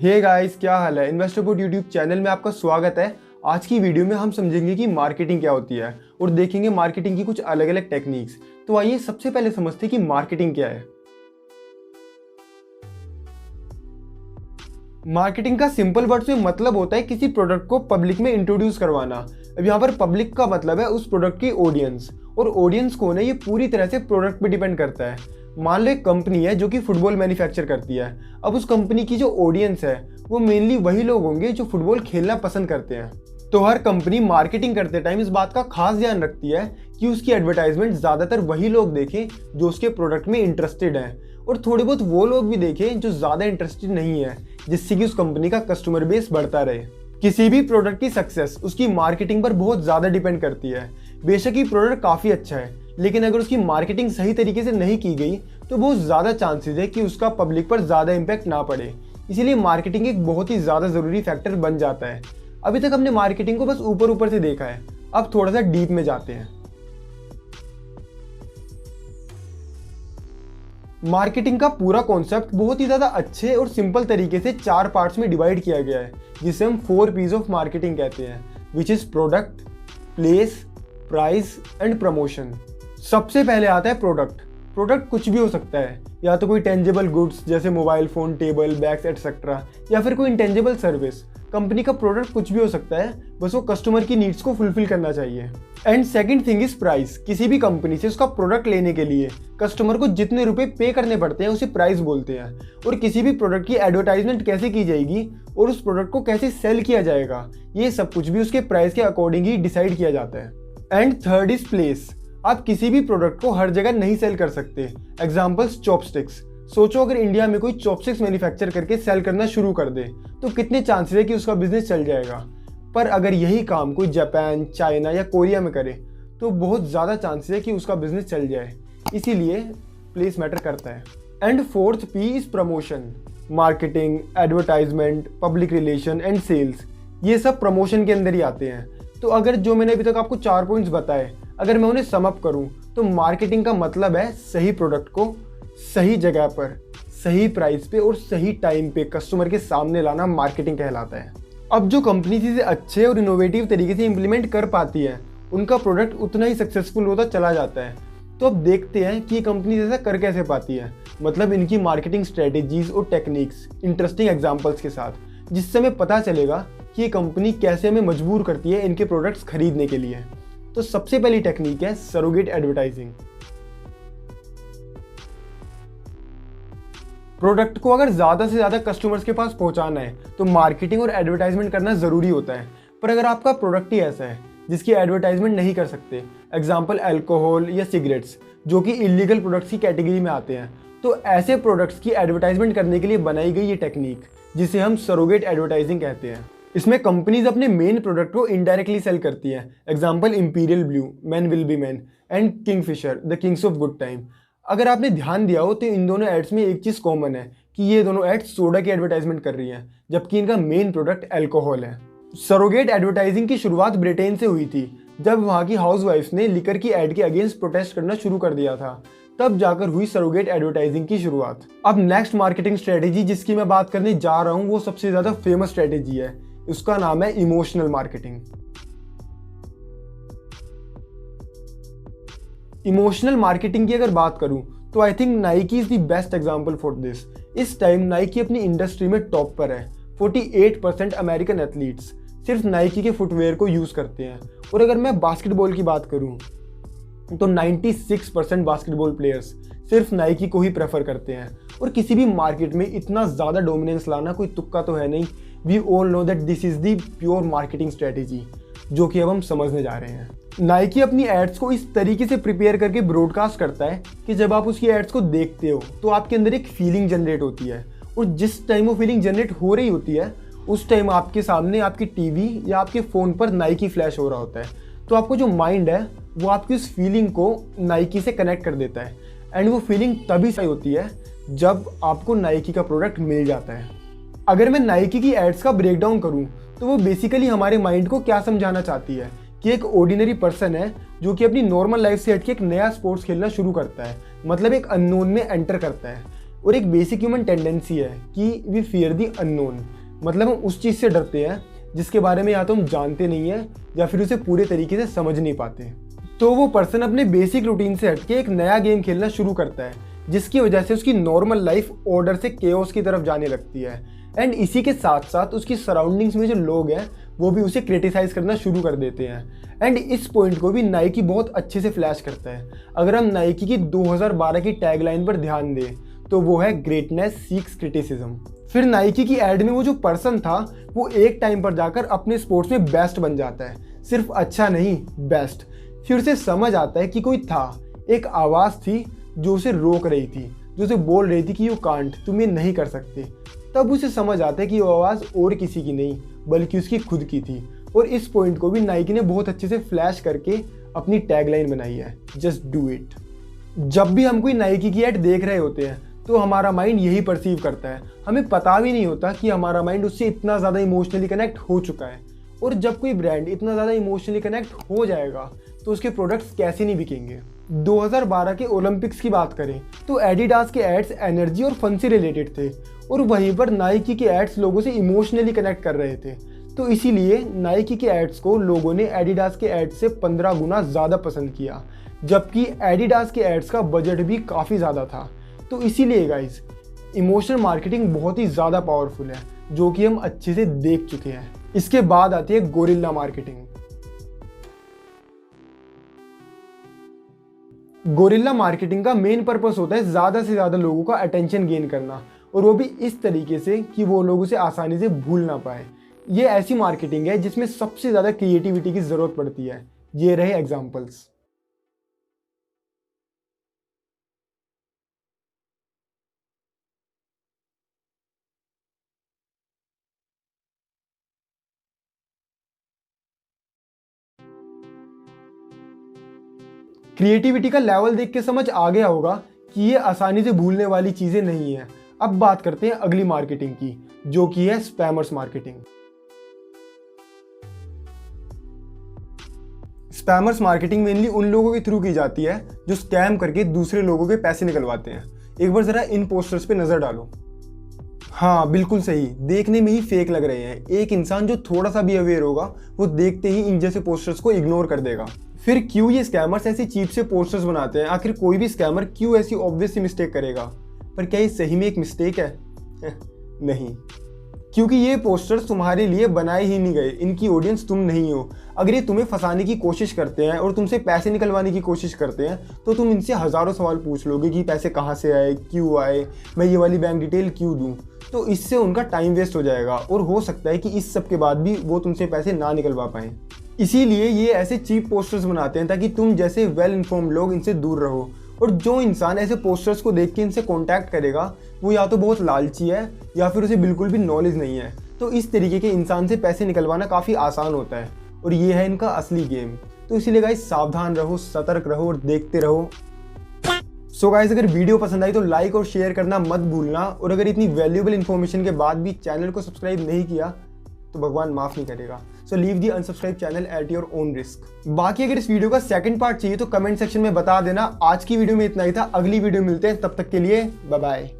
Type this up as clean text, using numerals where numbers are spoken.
Hey guys, क्या हाल है। इन्वेस्टरबोर्ड YouTube channel में आपका स्वागत है। आज की वीडियो में हम समझेंगे कि मार्केटिंग क्या होती है और देखेंगे मार्केटिंग की कुछ अलग अलग टेक्निक्स। तो आइए सबसे पहले समझते हैं कि मार्केटिंग क्या है। मार्केटिंग का सिंपल वर्ड्स में मतलब होता है किसी प्रोडक्ट को पब्लिक में इंट्रोड्यूस करवाना। अब यहाँ पर पब्लिक का मतलब है उस प्रोडक्ट की ऑडियंस, और ऑडियंस कौन है ये पूरी तरह से प्रोडक्ट पे डिपेंड करता है। मान लो एक कंपनी है जो कि फुटबॉल मैन्युफैक्चर करती है। अब उस कंपनी की जो ऑडियंस है वो मेनली वही लोग होंगे जो फुटबॉल खेलना पसंद करते हैं। तो हर कंपनी मार्केटिंग करते टाइम इस बात का खास ध्यान रखती है कि उसकी एडवर्टाइजमेंट ज़्यादातर वही लोग देखें जो उसके प्रोडक्ट में इंटरेस्टेड हैं, और थोड़े बहुत वो लोग भी देखें जो ज़्यादा इंटरेस्टेड नहीं है, जिससे कि उस कंपनी का कस्टमर बेस बढ़ता रहे। किसी भी प्रोडक्ट की सक्सेस उसकी मार्केटिंग पर बहुत ज़्यादा डिपेंड करती है। बेशक ही प्रोडक्ट काफ़ी अच्छा है, लेकिन अगर उसकी मार्केटिंग सही तरीके से नहीं की गई तो बहुत ज़्यादा चांसेस है कि उसका पब्लिक पर ज़्यादा इम्पैक्ट ना पड़े। इसीलिए मार्केटिंग एक बहुत ही ज़्यादा ज़रूरी फैक्टर बन जाता है। अभी तक हमने मार्केटिंग को बस ऊपर ऊपर से देखा है, अब थोड़ा सा डीप में जाते हैं। मार्केटिंग का पूरा कॉन्सेप्ट बहुत ही ज़्यादा अच्छे और सिंपल तरीके से 4 पार्ट्स में डिवाइड किया गया है, जिसे हम 4 P's ऑफ मार्केटिंग कहते हैं, which is product, place, price and promotion. सबसे पहले आता है प्रोडक्ट। प्रोडक्ट कुछ भी हो सकता है, या तो कोई टेंजिबल गुड्स जैसे mobile phone, table, bags etcetera, या फिर कोई इंटेंजिबल सर्विस। कंपनी का प्रोडक्ट कुछ भी हो सकता है, बस वो कस्टमर की नीड्स को फुलफिल करना चाहिए। And second thing is price. किसी भी कंपनी से उसका प्रोडक्ट लेने के लिए कस्टमर को जितने रुपए पे करने पड़ते हैं उसे प्राइस बोलते हैं। और किसी भी प्रोडक्ट की एडवर्टाइजमेंट कैसे की जाएगी और उस प्रोडक्ट को कैसे सेल किया जाएगा, ये सब कुछ भी उसके प्राइस के अकॉर्डिंग ही डिसाइड किया जाता है। And third is place. आप किसी भी प्रोडक्ट को हर जगह नहीं सेल कर सकते। Examples chopsticks. सोचो अगर इंडिया में कोई चॉपस्टिक्स मैन्युफैक्चर करके सेल करना शुरू कर दे तो कितने चांसेस है कि उसका बिजनेस चल जाएगा। पर अगर यही काम कोई जापान, चाइना या कोरिया में करे तो बहुत ज़्यादा चांसेस है कि उसका बिजनेस चल जाए। इसीलिए प्लेस मैटर करता है। And fourth P is promotion. Marketing, advertisement, public relation and sales, ये सब प्रमोशन के अंदर ही आते हैं। तो अगर जो मैंने अभी तक आपको 4 पॉइंट्स बताए, अगर मैं उन्हें सम अप करूं तो मार्केटिंग का मतलब है सही प्रोडक्ट को सही जगह पर, सही प्राइस पे और सही टाइम पे कस्टमर के सामने लाना मार्केटिंग कहलाता है। अब जो कंपनी इसे अच्छे और इनोवेटिव तरीके से इंप्लीमेंट कर पाती है, उनका प्रोडक्ट उतना ही सक्सेसफुल होता चला जाता है। तो अब देखते हैं कि ये कंपनी ऐसा कर कैसे पाती है, मतलब इनकी मार्केटिंग स्ट्रेटेजीज और टेक्निक्स इंटरेस्टिंग एग्जाम्पल्स के साथ, जिससे हमें पता चलेगा कि ये कंपनी कैसे हमें मजबूर करती है इनके प्रोडक्ट्स खरीदने के लिए। तो सबसे पहली टेक्निक है सरोगेट एडवर्टाइजिंग। प्रोडक्ट को अगर ज़्यादा से ज़्यादा कस्टमर्स के पास पहुंचाना है तो मार्केटिंग और एडवर्टाइजमेंट करना ज़रूरी होता है। पर अगर आपका प्रोडक्ट ही ऐसा है जिसकी एडवर्टाइजमेंट नहीं कर सकते, एग्जाम्पल अल्कोहल या सिगरेट्स, जो कि इलीगल प्रोडक्ट्स की कैटेगरी में आते हैं, तो ऐसे प्रोडक्ट्स की एडवर्टाइजमेंट करने के लिए बनाई गई ये टेक्निक, जिसे हम सरोगेट एडवर्टाइजिंग कहते हैं। इसमें कंपनीज अपने मेन प्रोडक्ट को इनडायरेक्टली सेल करती हैं। Example imperial blue, man will be man and Kingfisher, the Kings of good time. अगर आपने ध्यान दिया हो तो इन दोनों एड्स में एक चीज़ कॉमन है कि ये दोनों एड्स सोडा की एडवर्टाइजमेंट कर रही हैं, जबकि इनका मेन प्रोडक्ट अल्कोहल है। सरोगेट एडवर्टाइजिंग की शुरुआत ब्रिटेन से हुई थी, जब वहाँ की हाउसवाइफ्स ने लिकर की एड के अगेंस्ट प्रोटेस्ट करना शुरू कर दिया था। तब जाकर हुई सरोगेट एडवर्टाइजिंग की शुरुआत। अब नेक्स्ट मार्केटिंग स्ट्रेटेजी जिसकी मैं बात करने जा रहा हूँ वो सबसे ज़्यादा फेमस स्ट्रेटेजी है। उसका नाम है इमोशनल मार्केटिंग। इमोशनल मार्केटिंग की अगर बात करूं तो I think Nike is the best example for this. इस टाइम नाइकी अपनी इंडस्ट्री में टॉप पर है। 48% अमेरिकन एथलीट्स सिर्फ नाइकी के फुटवेयर को यूज करते हैं। और अगर मैं बास्केटबॉल की बात करूं तो 96% बास्केटबॉल प्लेयर्स सिर्फ नाइकी को ही प्रेफर करते हैं। और किसी भी मार्केट में इतना ज़्यादा डोमिनेंस लाना कोई तुक्का तो है नहीं। We all know that this is the pure marketing strategy, जो कि अब हम समझने जा रहे हैं। नाइकी अपनी एड्स को इस तरीके से प्रिपेयर करके ब्रॉडकास्ट करता है कि जब आप उसकी एड्स को देखते हो तो आपके अंदर एक फीलिंग जनरेट होती है, और जिस टाइम वो फीलिंग जनरेट हो रही होती है उस टाइम आपके सामने आपकी टीवी या आपके फ़ोन पर नाइकी फ्लैश हो रहा होता है। तो आपको जो माइंड है वो आपकी उस फीलिंग को नाइकी से कनेक्ट कर देता है। एंड वो फीलिंग तभी सही होती है जब आपको नाइकी का प्रोडक्ट मिल जाता है। अगर मैं नाइकी की एड्स का ब्रेक डाउन करूं तो वो बेसिकली हमारे माइंड को क्या समझाना चाहती है कि एक ऑर्डिनरी पर्सन है जो कि अपनी नॉर्मल लाइफ से हटके एक नया स्पोर्ट्स खेलना शुरू करता है, मतलब एक अननोन में एंटर करता है। और एक बेसिक ह्यूमन टेंडेंसी है कि वी फियर द अननोन, मतलब हम उस चीज़ से डरते हैं जिसके बारे में या तो हम जानते नहीं हैं या फिर उसे पूरे तरीके से समझ नहीं पाते। तो वो पर्सन अपने बेसिक रूटीन से हटके एक नया गेम खेलना शुरू करता है, जिसकी वजह से उसकी नॉर्मल लाइफ ऑर्डर से केओस की तरफ जाने लगती है। एंड इसी के साथ साथ उसकी सराउंडिंग्स में जो लोग हैं वो भी उसे क्रिटिसाइज करना शुरू कर देते हैं। एंड इस पॉइंट को भी नाइकी बहुत अच्छे से फ्लैश करता है। अगर हम नाइकी की 2012 की टैगलाइन पर ध्यान दें तो वो है ग्रेटनेस सीक्स क्रिटिसिज्म। फिर नाइकी की एड में वो जो पर्सन था वो एक टाइम पर जाकर अपने स्पोर्ट्स में बेस्ट बन जाता है, सिर्फ अच्छा नहीं बेस्ट। फिर उसे समझ आता है कि कोई था, एक आवाज़ थी जो उसे रोक रही थी, जो उसे बोल रही थी कि यू कांट, तुम ये नहीं कर सकते। तब उसे समझ आता है कि वो आवाज़ और किसी की नहीं बल्कि उसकी खुद की थी। और इस पॉइंट को भी नाइकी ने बहुत अच्छे से फ्लैश करके अपनी टैगलाइन बनाई है, जस्ट डू इट। जब भी हम कोई नाइकी की एड देख रहे होते हैं तो हमारा माइंड यही परसीव करता है, हमें पता भी नहीं होता कि हमारा माइंड उससे इतना ज़्यादा इमोशनली कनेक्ट हो चुका है। और जब कोई ब्रांड इतना ज़्यादा इमोशनली कनेक्ट हो जाएगा तो उसके प्रोडक्ट्स कैसे नहीं बिकेंगे। 2012 के ओलंपिक्स की बात करें तो एडिडास के एड्स एनर्जी और फन से रिलेटेड थे, और वहीं पर नाइकी के एड्स लोगों से इमोशनली कनेक्ट कर रहे थे। तो इसीलिए नाइकी के एड्स को लोगों ने एडिडास के एड्स से 15 गुना ज़्यादा पसंद किया, जबकि एडिडास के एड्स का बजट भी काफ़ी ज़्यादा था। तो इसीलिए गाइस, इमोशनल मार्केटिंग बहुत ही ज़्यादा पावरफुल है, जो कि हम अच्छे से देख चुके हैं। इसके बाद आती है गोरिल्ला मार्केटिंग। गोरिल्ला मार्केटिंग का मेन पर्पस होता है ज़्यादा से ज़्यादा लोगों का अटेंशन गेन करना, और वो भी इस तरीके से कि वो लोग उसे आसानी से भूल ना पाए। ये ऐसी मार्केटिंग है जिसमें सबसे ज़्यादा क्रिएटिविटी की ज़रूरत पड़ती है। ये रहे एग्जाम्पल्स। क्रिएटिविटी का लेवल देख के समझ आ गया होगा कि ये आसानी से भूलने वाली चीज़ें नहीं है। अब बात करते हैं अगली मार्केटिंग की, जो कि है spammers marketing. Spammers marketing mainly उन लोगों के थ्रू की जाती है जो स्कैम करके दूसरे लोगों के पैसे निकलवाते हैं। एक बार ज़रा इन पोस्टर्स पे नज़र डालो। हाँ बिल्कुल सही, देखने में ही फेक लग रहे हैं। एक इंसान जो थोड़ा सा भी अवेयर होगा वो देखते ही इन जैसे पोस्टर्स को इग्नोर कर देगा। फिर क्यों ये स्कैमर्स ऐसी चीप से पोस्टर्स बनाते हैं? आखिर कोई भी स्कैमर क्यों ऐसी ऑब्वियस सी मिस्टेक करेगा? पर क्या ये सही में एक मिस्टेक है? नहीं, क्योंकि ये पोस्टर्स तुम्हारे लिए बनाए ही नहीं गए। इनकी ऑडियंस तुम नहीं हो। अगर ये तुम्हें फंसाने की कोशिश करते हैं और तुमसे पैसे निकलवाने की कोशिश करते हैं तो तुम इनसे हज़ारों सवाल पूछ लोगे कि पैसे कहाँ से आए, क्यों आए, मैं ये वाली बैंक डिटेल क्यों दूँ। तो इससे उनका टाइम वेस्ट हो जाएगा और हो सकता है कि इस सब के बाद भी वो तुमसे पैसे ना निकलवा पाएँ। इसीलिए ये ऐसे चीप पोस्टर्स बनाते हैं ताकि तुम जैसे वेल इन्फॉर्म्ड लोग इनसे दूर रहो। और जो इंसान ऐसे पोस्टर्स को देख के इनसे कांटेक्ट करेगा वो या तो बहुत लालची है या फिर उसे बिल्कुल भी नॉलेज नहीं है। तो इस तरीके के इंसान से पैसे निकलवाना काफ़ी आसान होता है और ये है इनका असली गेम। तो इसीलिए गाइस सावधान रहो, सतर्क रहो और देखते रहो। सो गाइस, अगर वीडियो पसंद आई तो लाइक और शेयर करना मत भूलना। और अगर इतनी वैल्यूएबल इन्फॉर्मेशन के बाद भी चैनल को सब्सक्राइब नहीं किया तो भगवान माफ़ नहीं करेगा। So leave the unsubscribe channel at your own risk. बाकी अगर इस वीडियो का सेकंड पार्ट चाहिए तो कमेंट सेक्शन में बता देना। आज की वीडियो में इतना ही था, अगली वीडियो मिलते हैं, तब तक के लिए बाय बाय।